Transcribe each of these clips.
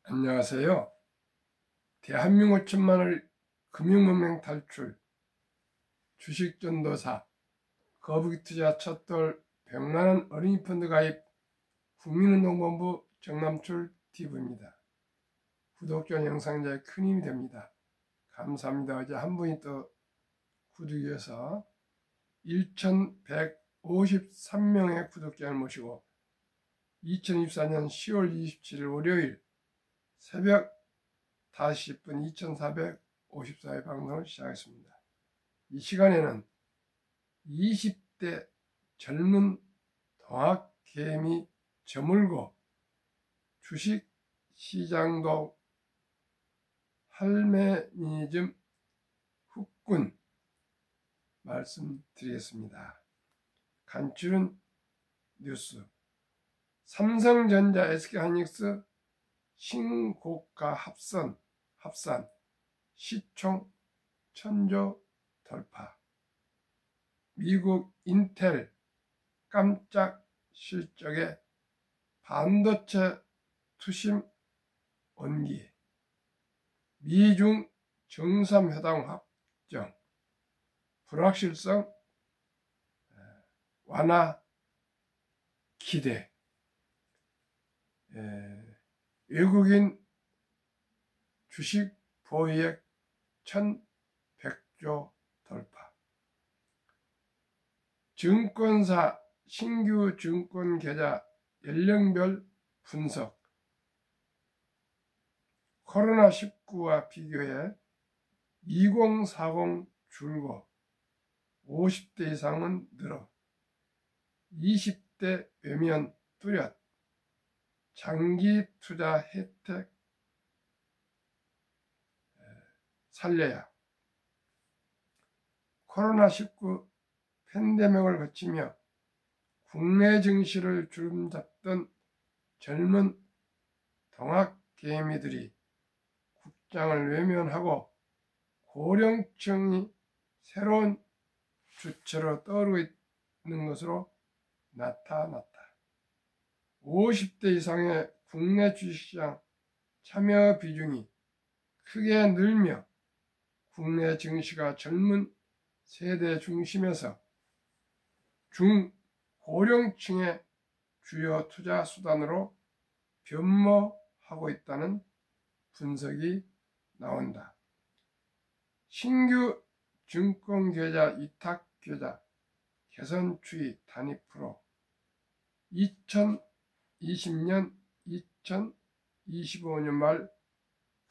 안녕하세요. 대한민국 천만을 금융문명 탈출, 주식전도사, 거북이투자 첫돌 100만원 어린이 펀드 가입, 국민운동본부 정남출 TV입니다. 구독자 영상자에 큰 힘이 됩니다. 감사합니다. 어제 한 분이 또 구독해서 1153명의 구독자를 모시고 2024년 10월 27일 월요일 새벽 5시 10분 2454회 방송을 시작했습니다. 이 시간에는 20대 젊은 동학개미 저물고 주식 시장도 할메니즘 후군 말씀드리겠습니다. 간추린 뉴스, 삼성전자, SK하이닉스 신고가 합산 시총 1000조 돌파, 미국 인텔 깜짝 실적에 반도체 투심 온기, 미중 정상회담 확정, 불확실성 완화 기대, 외국인 주식 보유액 1100조 돌파, 증권사 신규 증권 계좌 연령별 분석, 코로나19와 비교해 2040 줄고 50대 이상은 늘어 20대 외면 뚜렷, 장기 투자 혜택 살려야, 코로나19 팬데믹을 거치며 국내 증시를 주름잡던 젊은 동학개미들이 국장을 외면하고 고령층이 새로운 주체로 떠오르고 있는 것으로 나타났다. 50대 이상의 국내 주식시장 참여 비중이 크게 늘며 국내 증시가 젊은 세대 중심에서 중고령층의 주요 투자 수단으로 변모하고 있다는 분석이 나온다. 신규 증권계좌 위탁계좌 개선 추이 단위 프로 2020년 2025년 말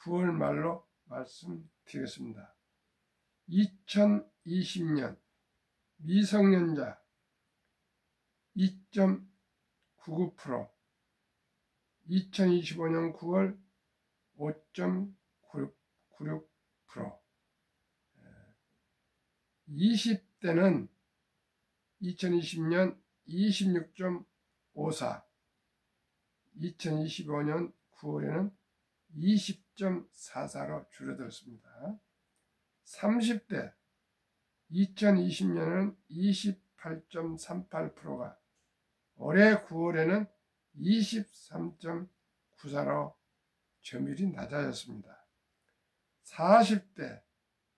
9월 말로 말씀드리겠습니다. 2020년 미성년자 2.99%, 2025년 9월 5.96%, 20대는 2020년 26.54%, 2025년 9월에는 20.44%로 줄어들었습니다. 30대 2020년은 28.38%가 올해 9월에는 23.94%로 점유율이 낮아졌습니다. 40대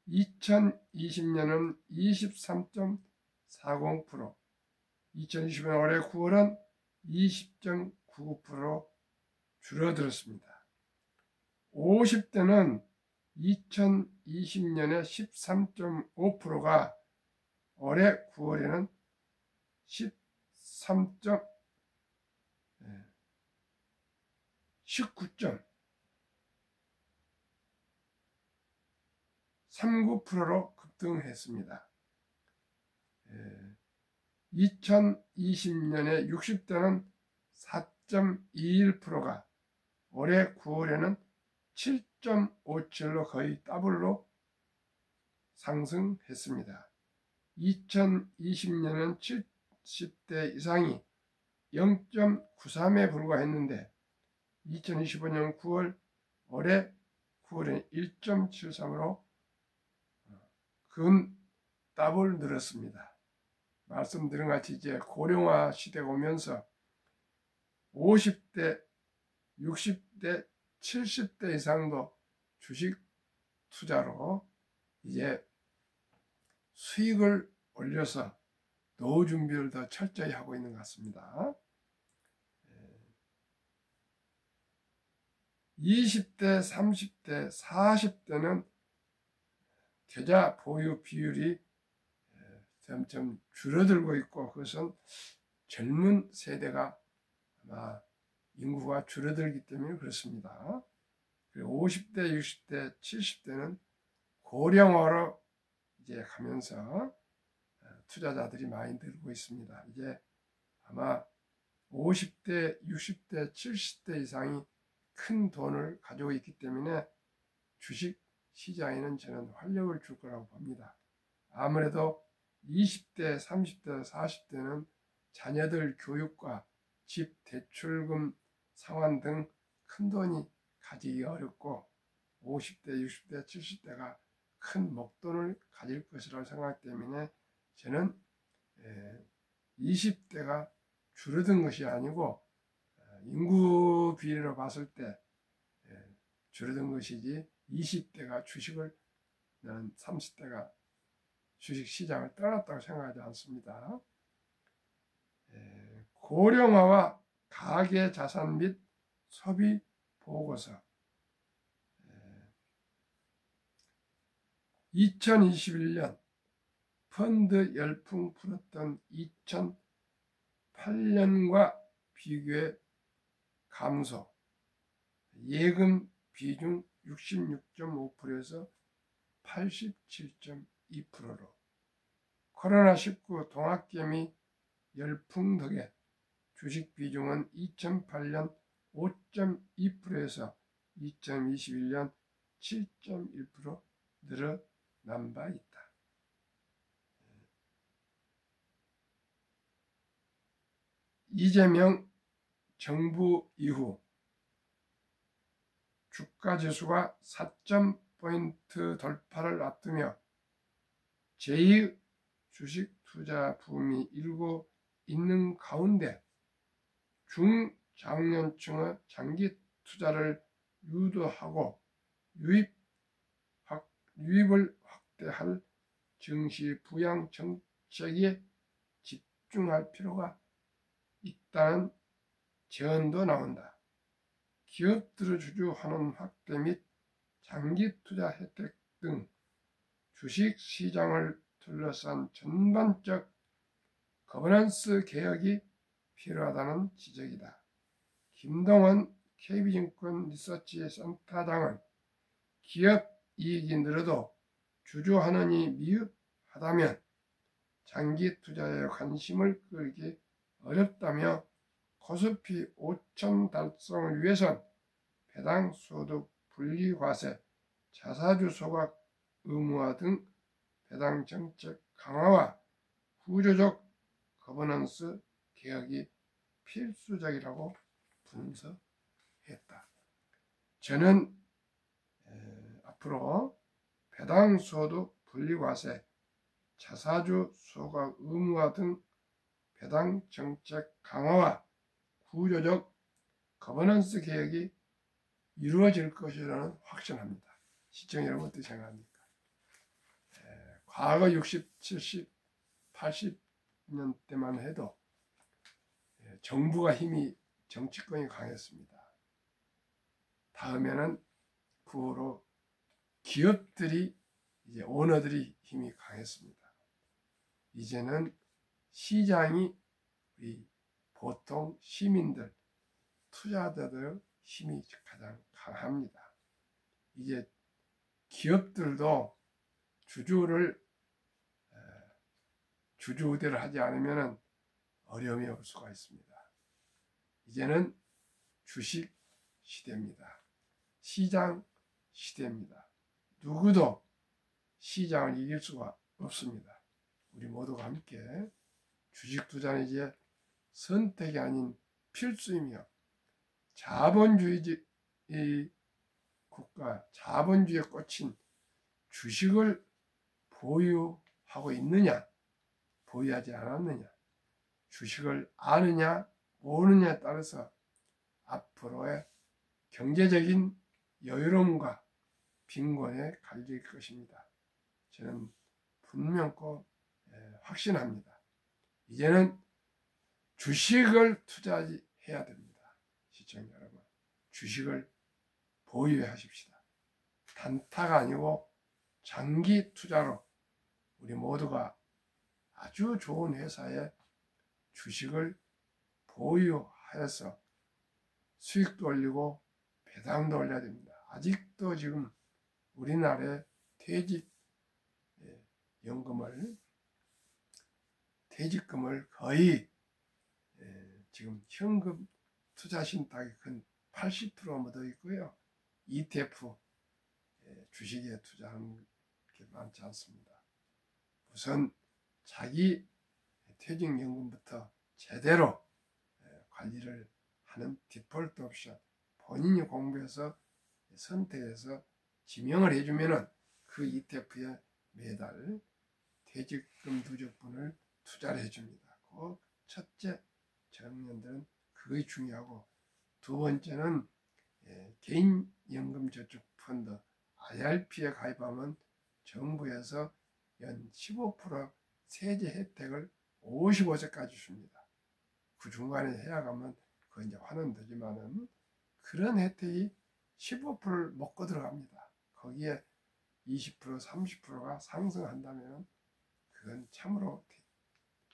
2020년은 23.40%, 2020년 올해 9월은 20.99%로 줄어들었습니다. 50대는 2020년에 13.5%가 올해 9월에는 19.39%로 급등했습니다. 2020년에 60대는 4.21%가 올해 9월에는 7.57로 거의 더블로 상승했습니다. 2020년은 70대 이상이 0.93에 불과했는데 2025년 9월 올해 9월에 1.73으로 근 더블 늘었습니다. 말씀드린 같이 이제 고령화 시대가 오면서 50대, 60대 70대 이상도 주식 투자로 이제 수익을 올려서 노후 준비를 더 철저히 하고 있는 것 같습니다. 20대, 30대, 40대는 계좌 보유 비율이 점점 줄어들고 있고, 그것은 젊은 세대가 아마 인구가 줄어들기 때문에 그렇습니다. 그리고 50대, 60대, 70대는 고령화로 이제 가면서 투자자들이 많이 늘고 있습니다. 이제 아마 50대, 60대, 70대 이상이 큰 돈을 가지고 있기 때문에 주식 시장에는 저는 활력을 줄 거라고 봅니다. 아무래도 20대, 30대, 40대는 자녀들 교육과 집 대출금 상환 등 큰 돈이 가지기 어렵고, 50대, 60대, 70대가 큰 목돈을 가질 것이라고 생각하기 때문에 저는 20대가 줄어든 것이 아니고 인구 비례로 봤을 때 줄어든 것이지, 20대가 주식을, 나는 30대가 주식 시장을 떠났다고 생각하지 않습니다. 고령화와 가계 자산 및 소비 보고서. 2021년 펀드 열풍 불었던 2008년과 비교해 감소, 예금 비중 66.5%에서 87.2%로, 코로나19 동학개미 열풍 덕에 주식 비중은 2008년 5.2%에서 2021년 7.1% 늘어난 바 있다. 이재명 정부 이후 주가지수가 4.포인트 돌파를 앞두며 제2 주식 투자 붐이 일고 있는 가운데 중장년층의 장기 투자를 유도하고 유입을 확대할 증시 부양 정책에 집중할 필요가 있다는 제언도 나온다. 기업들의 주주환원 확대 및 장기 투자 혜택 등 주식 시장을 둘러싼 전반적 거버넌스 개혁이 필요하다는 지적이다. 김동원 KB증권 리서치 센터장은 기업 이익이 늘어도 주주환원이 미흡하다면 장기 투자에 관심을 끌기 어렵다며, 코스피 5천 달성을 위해선 배당 소득 분리과세, 자사주 소각 의무화 등 배당 정책 강화와 구조적 거버넌스 개혁이 필수적이라고 분석했다. 저는 앞으로 배당 소득 분리과세, 자사주 소각 의무화 등 배당 정책 강화와 구조적 거버넌스 개혁이 이루어질 것이라는 확신합니다. 시청자 여러분 어떻게 생각합니까? 과거 60, 70, 80년대만 해도 정부가 힘이, 정치권이 강했습니다. 다음에는 그 후로 기업들이, 이제 오너들이 힘이 강했습니다. 이제는 시장이 우리 보통 시민들, 투자자들의 힘이 가장 강합니다. 이제 기업들도 주주 의대를 하지 않으면 어려움이 올 수가 있습니다. 이제는 주식 시대입니다. 시장 시대입니다. 누구도 시장을 이길 수가 없습니다. 우리 모두가 함께 주식 투자는 이제 선택이 아닌 필수이며, 자본주의 국가, 자본주의에 꽂힌 주식을 보유하고 있느냐, 보유하지 않았느냐, 주식을 아느냐 모르느냐에 따라서 앞으로의 경제적인 여유로움과 빈곤에 갈릴 것입니다. 저는 분명코 확신합니다. 이제는 주식을 투자해야 됩니다. 시청자 여러분, 주식을 보유하십시다. 단타가 아니고 장기 투자로 우리 모두가 아주 좋은 회사에 주식을 보유하여서 수익도 올리고 배당도 올려야 됩니다. 아직도 지금 우리나라의 퇴직금을 거의 지금 현금 투자 신탁이 근 80% 묻어 있고요. ETF 주식에 투자하는 게 많지 않습니다. 우선 자기 퇴직연금부터 제대로 관리를 하는 디폴트 옵션, 본인이 공부해서 선택해서 지명을 해주면은 그 ETF에 매달 퇴직금 누적분을 투자를 해줍니다. 그 첫째, 청년들은 그게 중요하고, 두 번째는 개인연금저축펀드 IRP에 가입하면 정부에서 연 15% 세제 혜택을 55세까지 줍니다. 그 중간에 해야 가면 그건 이제 환원되지만은 그런 혜택이 15%를 먹고 들어갑니다. 거기에 20%, 30%가 상승한다면 그건 참으로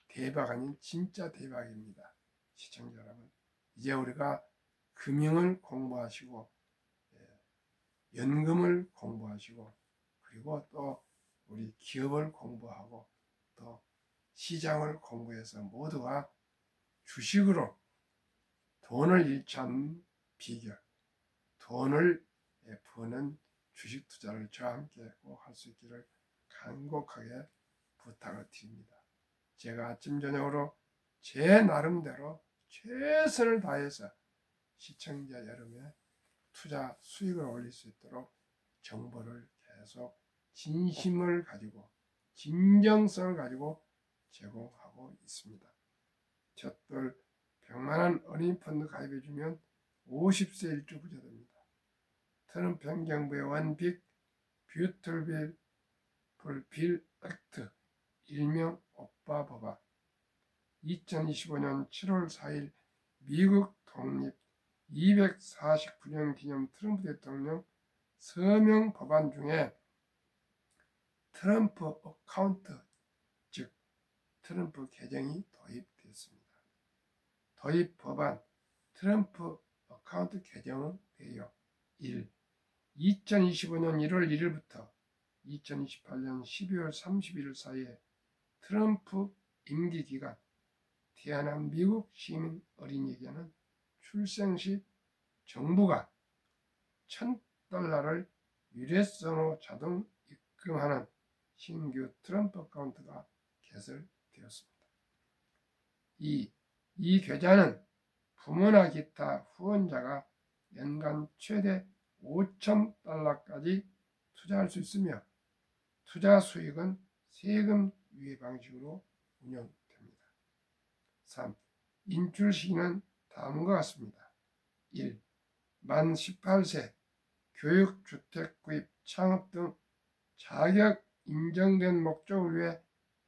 대박 아닌 진짜 대박입니다. 시청자 여러분, 이제 우리가 금융을 공부하시고 연금을 공부하시고 그리고 또 우리 기업을 공부하고 또 시장을 공부해서 모두가 주식으로 돈을 잃지 않는 비결, 돈을 버는 주식 투자를 저와 함께 꼭 할 수 있기를 간곡하게 부탁을 드립니다. 제가 아침 저녁으로 제 나름대로 최선을 다해서 시청자 여러분의 투자 수익을 올릴 수 있도록 정보를 계속 진심을 가지고 진정성을 가지고 제공하고 있습니다. 첫돌 100만원 어린이 펀드 가입해주면 50세 일주 부자 됩니다. 트럼프 행정부의 원빅 뷰티풀 빌 액트, 일명 오빠 법안, 2025년 7월 4일 미국 독립 249년 기념 트럼프 대통령 서명 법안 중에 트럼프 어카운트, 즉 트럼프 계정이 도입됐습니다. 도입 법안 트럼프 어카운트 계정은 되어 1. 2025년 1월 1일부터 2028년 12월 31일 사이에 트럼프 임기 기간 태어난 미국 시민 어린이에게는 출생 시 정부가 $1,000를 일회성으로 자동 입금하는 신규 트럼프 어카운트가 개설되었습니다. 2. 이 계좌는 부모나 기타 후원자가 연간 최대 $5,000까지 투자할 수 있으며 투자 수익은 세금 유예 방식으로 운영됩니다. 3. 인출 시기는 다음과 같습니다. 1. 만 18세 교육, 주택 구입, 창업 등 자격 인정된 목적을 위해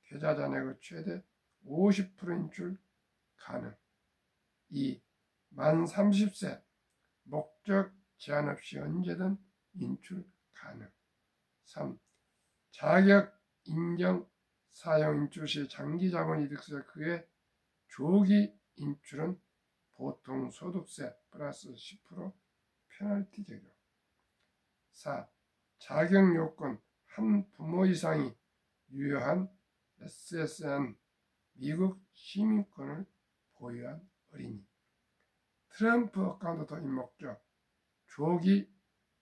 계좌 잔액의 최대 50% 인출 가능. 2. 만 30세 목적 제한 없이 언제든 인출 가능. 3. 자격 인정 사용 인출 시 장기 자본 이득세 그외 조기 인출은 보통 소득세 플러스 10% 페널티 적용. 4. 자격 요건 한 부모 이상이 유효한 SSN 미국 시민권을 보유한 어린이. 트럼프 어카운트 도입 목적 조기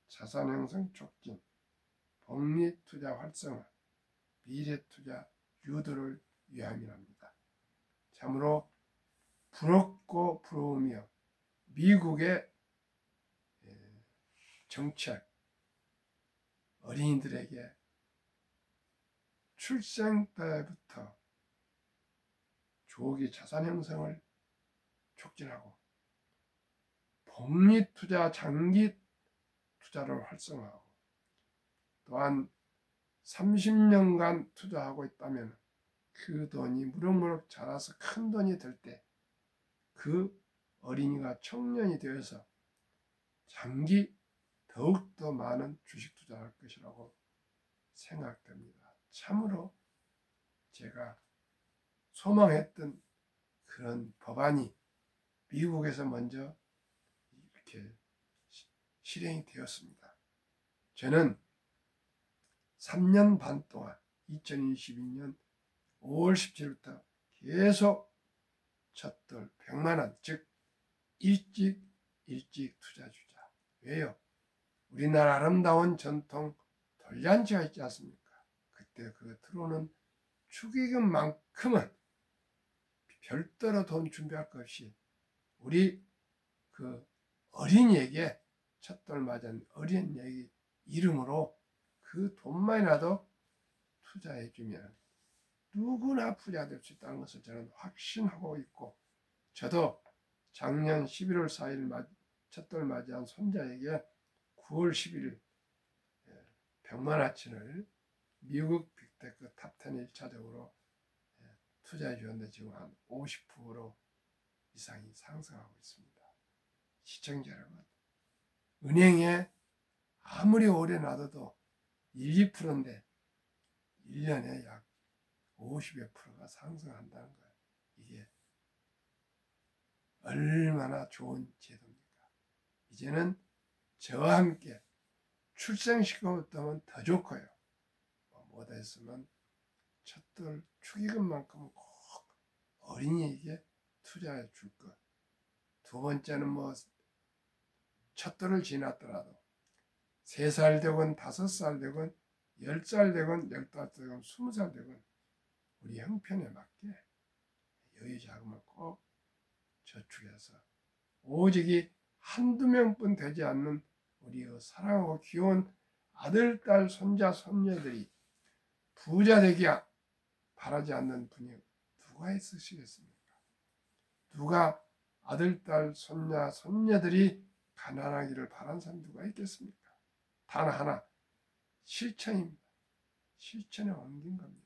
자산 형성 촉진, 복리 투자 활성화, 미래 투자 유도를 위함이랍니다. 참으로 부럽고 부러우며 미국의 정책, 어린이들에게 출생 때부터 조기 자산 형성을 촉진하고 복리투자, 장기 투자를 활성화하고 또한 30년간 투자하고 있다면 그 돈이 무럭무럭 자라서 큰 돈이 될 때 그 어린이가 청년이 되어서 장기 더욱더 많은 주식 투자할 것이라고 생각됩니다. 참으로 제가 소망했던 그런 법안이 미국에서 먼저 이렇게 실행이 되었습니다. 저는 3년 반 동안 2022년 5월 17일부터 계속 첫돌 100만원, 즉 일찍 투자주자. 왜요? 우리나라 아름다운 전통 돌잔치가 있지 않습니까? 그때 그 들어오는 축의금만큼은 별도로 돈 준비할 것 없이 우리 그 어린이에게 첫돌 맞은 어린이에게 이름으로 그 돈만이라도 투자해주면 누구나 부자 될 수 있다는 것을 저는 확신하고 있고, 저도 작년 11월 4일 첫돌 맞이한 손자에게 9월 11일 100만원어치를 미국 빅테크 탑10 1차적으로 투자해 주었는데 지금 한 50% 이상이 상승하고 있습니다. 시청자 여러분, 은행에 아무리 오래 놔둬도 1, 2%인데 1년에 약 50여 프로가 상승한다는 거예요. 이게 얼마나 좋은 제도입니까? 이제는 저와 함께 출생시켜보면 더 좋고요. 뭐다 했으면 첫돌 축의금만큼은 꼭 어린이에게 투자해 줄 것. 두 번째는 첫돌을 지났더라도 3살 되건 5살 되건 10살 되건 15살 되건 20살 되건 우리 형편에 맞게 여유 자금을 꼭 저축해서 오직이 한두 명뿐 되지 않는 우리의 사랑하고 귀여운 아들, 딸, 손자, 손녀들이 부자 되기 바라지 않는 분이 누가 있으시겠습니까? 누가 아들, 딸, 손자, 손녀들이 가난하기를 바라는 사람이 누가 있겠습니까? 단 하나, 실천입니다. 실천에 옮긴 겁니다.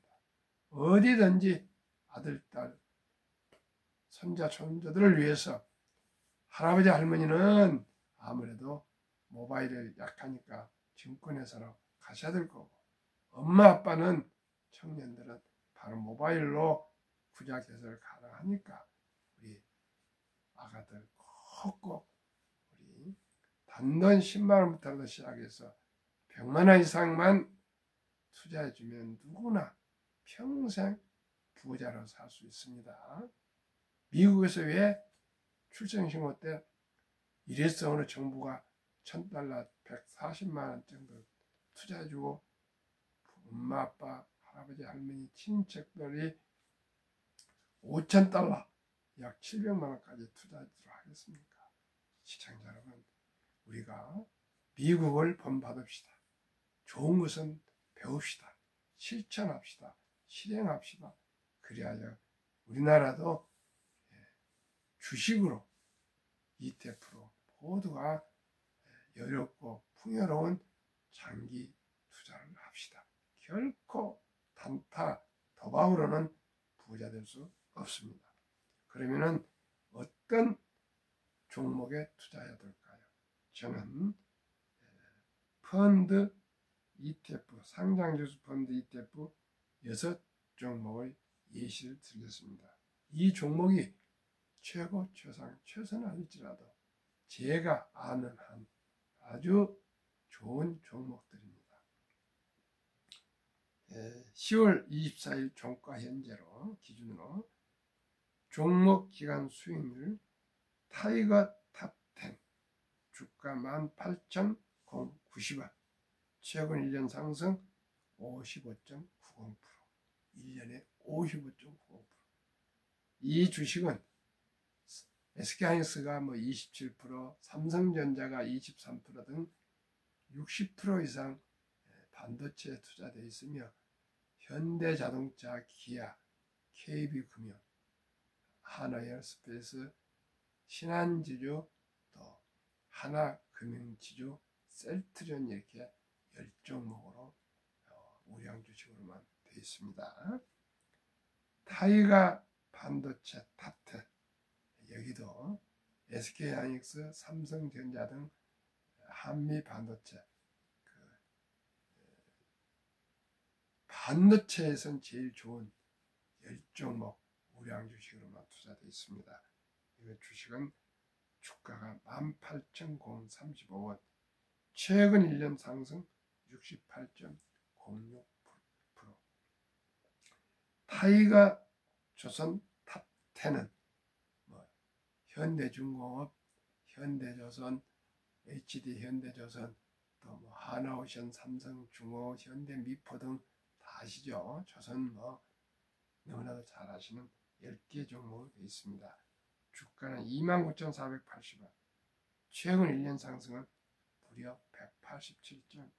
어디든지 아들, 딸, 손자, 손자들을 위해서 할아버지, 할머니는 아무래도 모바일에 약하니까 증권회사로 가셔야 될 거고, 엄마, 아빠는 청년들은 바로 모바일로 부자 개설 가능하니까 우리 아가들 꼭꼭 우리 단돈 10만원부터 시작해서 100만원 이상만 투자해주면 누구나 평생 부자로 살 수 있습니다. 미국에서 왜 출생신고 때 일회성으로 정부가 $1000, 140만원 정도 투자해주고 엄마, 아빠, 할아버지, 할머니, 친척들이 $5000, 약 700만원까지 투자하도록 하겠습니까? 시청자 여러분, 우리가 미국을 본받읍시다. 좋은 것은 배웁시다. 실천합시다. 실행합시다. 그리하여 우리나라도 주식으로 ETF로 모두가 여유롭고 풍요로운 장기 투자를 합시다. 결코 단타, 도박으로는 부자 될 수 없습니다. 그러면은 어떤 종목에 투자해야 될까요? 저는 펀드 ETF, 상장지수 펀드 ETF 6종목의 예시를 드리겠습니다. 이 종목이 최고, 최상, 최선은 아닐지라도 제가 아는 한 아주 좋은 종목들입니다. 10월 24일 종가 현재로 기준으로 종목 기간 수익률 타이거 탑10 주가 18,090원, 최근 1년 상승 55.90%, 1년에 55.90%. 이 주식은 SK하이닉스가 27%, 삼성전자가 23% 등 60% 이상 반도체에 투자되어 있으며 현대자동차, 기아, KB금융, 하나에어스페이스, 신한지주, 또 하나금융지주, 셀트리온 이렇게 10종목으로 우량 주식으로만 되어 있습니다. 타이가 반도체 탑10, 여기도 SK하이닉스, 삼성전자 등 한미 반도체, 반도체에선 제일 좋은 10종목 우량 주식으로만 투자되어 있습니다. 이 주식은 주가가 18,035원, 최근 1년 상승 68.06%. 타이가 조선 탑10은 현대중공업, 현대조선, HD 현대조선, 또 하나오션, 삼성중공업, 현대미포 등 다 아시죠? 조선 너무나도 잘 아시는 10개 종목이 되어 있습니다. 주가는 29,480원, 최근 1년 상승은 무려 187.38%.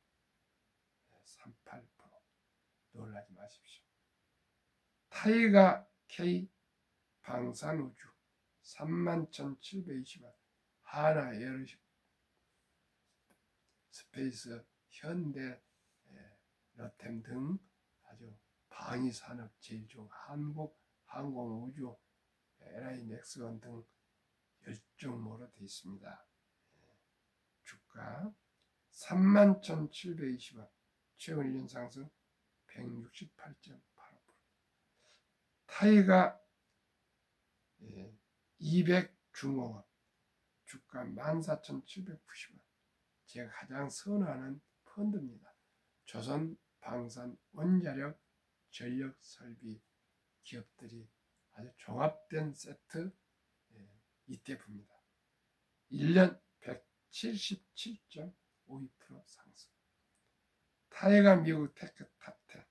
놀라지 마십시오. 타이가 K 방산우주 31,720원, 하나 에어스페이스, 현대, 러템 등 아주 방위산업 제일 좋은 한국항공우주, LI넥스원 등 10종목으로 되어 있습니다. 주가 31,720원, 최근 1년 상승 168.85%. 타이가 200중공업, 주가 14,790원, 제가 가장 선호하는 펀드입니다. 조선, 방산, 원자력, 전력 설비 기업들이 아주 종합된 세트 ETF입니다. 1년 177.52% 상승. 타이가 미국 테크 탑10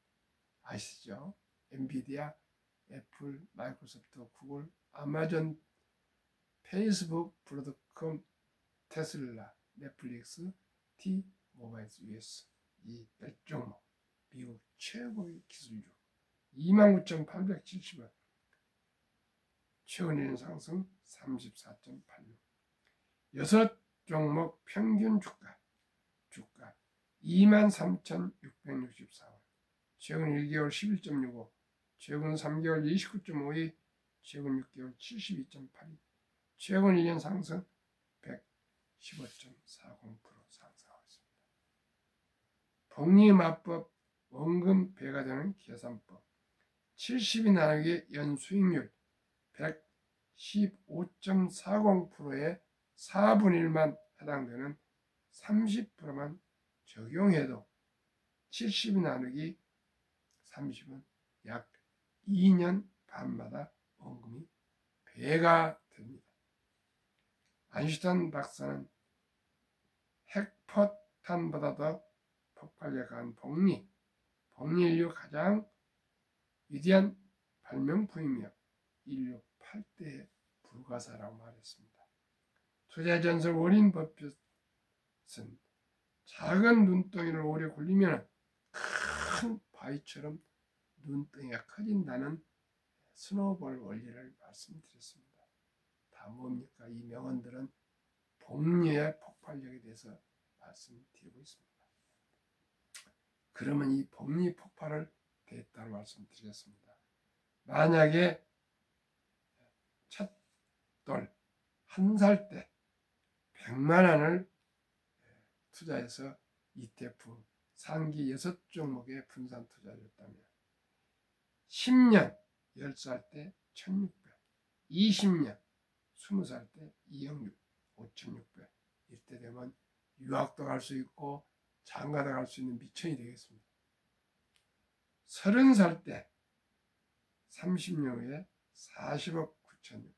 아시죠? 엔비디아, 애플, 마이크로소프트, 구글, 아마존, 페이스북, 브로드컴, 테슬라, 넷플릭스, T-모바일 US 이 10종목 미국 최고의 기술주 29,870원, 최근 1년 상승 34.86%. 6종목 평균 주가 23,664원, 최근 1개월 11.65, 최근 3개월 29.52, 최근 6개월 72.82, 최근 1년 상승 115.40% 상승하고 있습니다. 복리마법, 원금 배가 되는 계산법, 70이 나누기 연수익률 115.40%의 4분의 1만 해당되는 30%만 적용해도 70이 나누기 30은 약 2년 반마다 원금이 배가 됩니다. 아인슈타인 박사는 핵포탄보다 더 폭발력 강한 복리 인류 가장 위대한 발명품이며 인류 8대의 불가사라고 말했습니다. 투자의 전설 워린 버핏은 작은 눈덩이를 오래 굴리면 큰 바위처럼 눈덩이가 커진다는 스노볼 원리를 말씀드렸습니다. 다 뭡니까? 이 명언들은 복리의 폭발력에 대해서 말씀드리고 있습니다. 그러면 이 복리 폭발을 됐다고 말씀드렸습니다. 만약에 첫돌 한 살 때 100만 원을 투자해서 ETF 상기 6종목에 분산 투자했다면 10년 10살 때 1600, 20년 20살 때 2억 5,600, 이때 되면 유학도 갈 수 있고 장가도 갈 수 있는 미천이 되겠습니다. 30살 때 30년 후에 40억 9,600,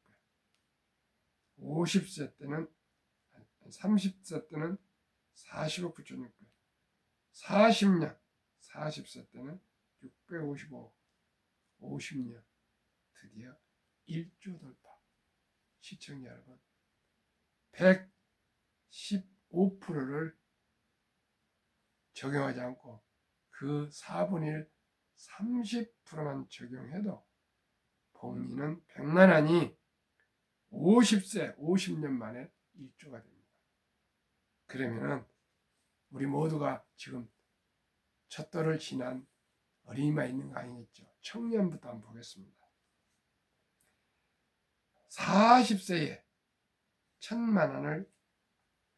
50세 때는 30세 때는 40억 9,600, 40년 40세 때는 655억, 50년 드디어 1조 돌파. 시청자 여러분, 115%를 적용하지 않고 그 4분의 1 30%만 적용해도 복리는 100만 원이 50세 50년 만에 1조가 됩니다. 그러면은 우리 모두가 지금 첫돌을 지난 어린이만 있는 거 아니겠죠. 청년부터 한번 보겠습니다. 40세에 1,000만 원을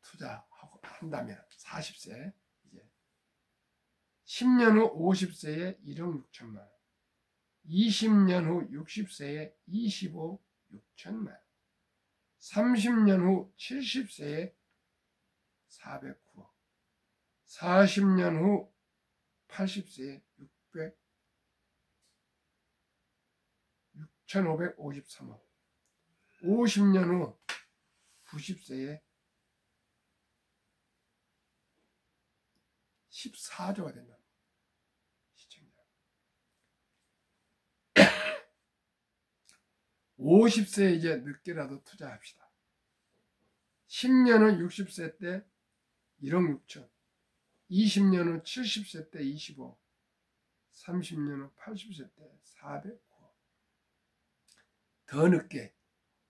투자하고 한다면 40세 이제 10년 후 50세에 1억 6천만 원, 20년 후 60세에 25억 6천만 원, 30년 후 70세에 409억, 40년 후 80세에 6,553억, 50년 후 90세에 14조가 된다. 시청자. 50세에 이제 늦게라도 투자합시다. 10년은 60세 때 1억 6천, 20년 후 70세 때 25억, 30년 후 80세 때 409억. 더 늦게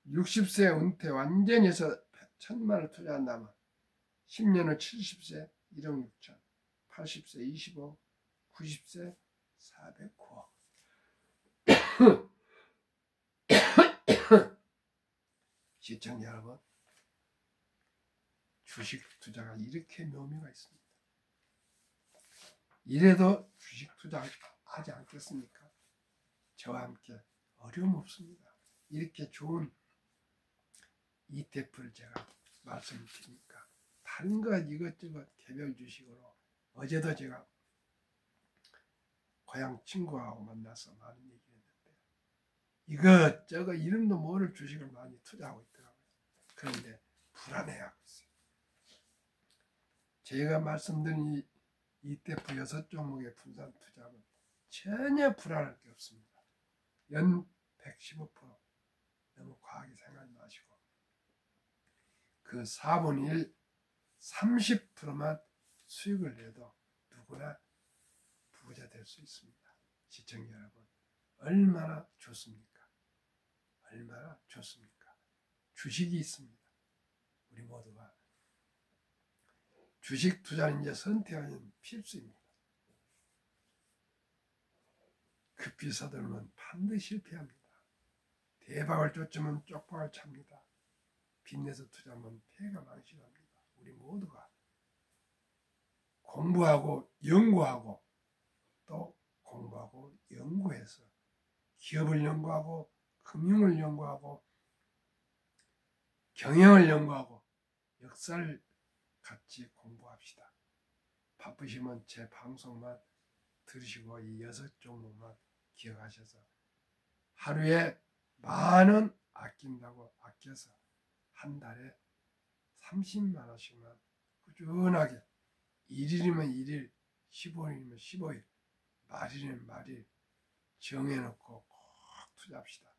60세 은퇴 완전히 해서 1,000만 원을 투자한다면 10년 후 70세 1억 6천, 80세 25억, 90세 409억. 시청자 여러분, 주식 투자가 이렇게 묘미가 있습니다. 이래도 주식 투자하지 않겠습니까? 저와 함께 어려움 없습니다. 이렇게 좋은 ETF를 제가 말씀드리니까 다른 거 이것저것 개별 주식으로 어제도 제가 고향 친구하고 만나서 많은 얘기를 했는데 이것저것 이름도 모를 주식을 많이 투자하고 있더라고요. 그런데 불안해하고 있어요. 제가 말씀드린 이 ETF 6종목의 분산 투자는 전혀 불안할 게 없습니다. 연 115% 너무 과하게 생각하지 마시고 그 4분의 1 30%만 수익을 내도 누구나 부자 될 수 있습니다. 시청자 여러분, 얼마나 좋습니까? 얼마나 좋습니까? 주식이 있습니다. 우리 모두가 주식 투자는 이제 선택하는 필수입니다. 급히 서두르면 반드시 실패합니다. 대박을 쫓으면 쪽박을 찹니다. 빚내서 투자하면 폐가 망신합니다. 우리 모두가 공부하고 연구하고 또 공부하고 연구해서 기업을 연구하고 금융을 연구하고 경영을 연구하고 역사를 같이 공부합시다. 바쁘시면 제 방송만 들으시고 이 6종목만 기억하셔서 하루에 10,000원 아낀다고 아껴서 한 달에 30만 원씩만 꾸준하게 1일이면 1일, 15일이면 15일, 말일이면 말일 정해놓고 꼭 투자합시다.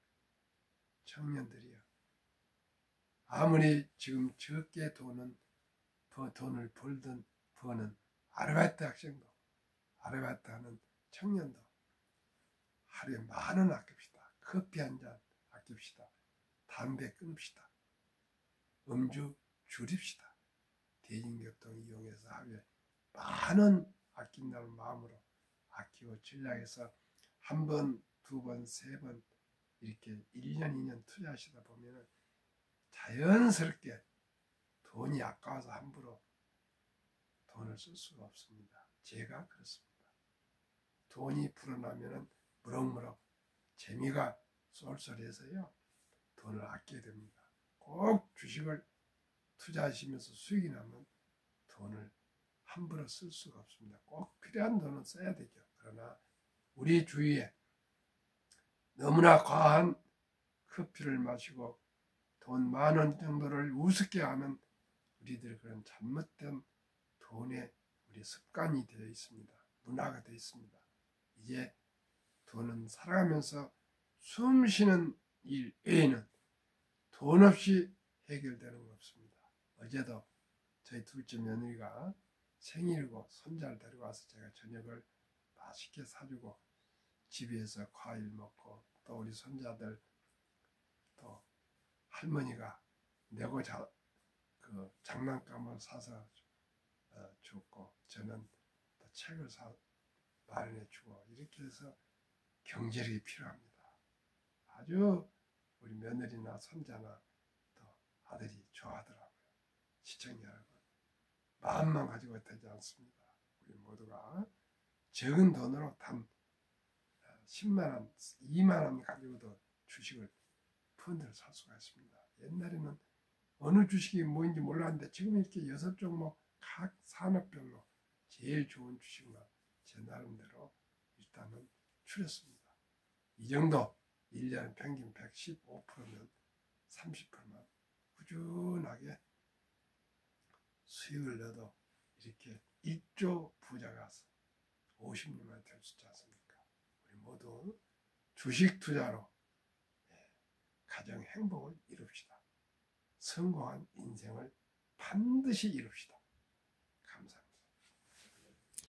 청년들이요. 아무리 지금 적게 돈을 버는 아르바이트 학생도, 아르바이트 하는 청년도 하루에 10,000원 아낍시다. 커피 한 잔 아낍시다. 담배 끊읍시다. 음주 줄입시다. 대중교통 이용해서 하루에 10,000원 아낀다는 마음으로 아끼고 전략해서 한 번, 두 번, 세 번 이렇게 1년, 2년 투자하시다 보면 자연스럽게 돈이 아까워서 함부로 돈을 쓸 수가 없습니다. 제가 그렇습니다. 돈이 불어나면 무럭무럭 재미가 쏠쏠해서요. 돈을 아껴야 됩니다. 꼭 주식을 투자하시면서 수익이 나면 돈을 함부로 쓸 수가 없습니다. 꼭 필요한 돈은 써야 되죠. 그러나 우리 주위에 너무나 과한 커피를 마시고 돈 10,000원 정도를 우습게 하는 우리들 그런 잘못된 돈의 우리 습관이 되어 있습니다. 문화가 되어 있습니다. 이제 돈은 살아가면서 숨 쉬는 일 외에는 돈 없이 해결되는 거 없습니다. 어제도 저희 둘째 며느리가 생일이고 손자를 데리고 와서 제가 저녁을 맛있게 사주고 집에서 과일 먹고 또 우리 손자들 또 할머니가 내고 그 장난감을 사서 줬고 저는 또 책을 마련해 주고 이렇게 해서 경제력이 필요합니다. 아주 우리 며느리나 손자나 또 아들이 좋아하더라고요. 시청자 여러분, 마음만 가지고 되지 않습니다. 우리 모두가 적은 돈으로 단 10만 원, 2만 원 가지고도 주식을 펀드를 살 수가 있습니다. 옛날에는 어느 주식이 뭐인지 몰랐는데 지금 이렇게 6종목 각 산업별로 제일 좋은 주식만 제 나름대로 일단은 추렸습니다. 이 정도 1년 평균 115%면 30%만 꾸준하게 수익을 내도 이렇게 1조 부자가 50년만 될 수 있지 않습니까? 우리 모두 주식 투자로 가정 행복을 이룹시다. 성공한 인생을 반드시 이룹시다.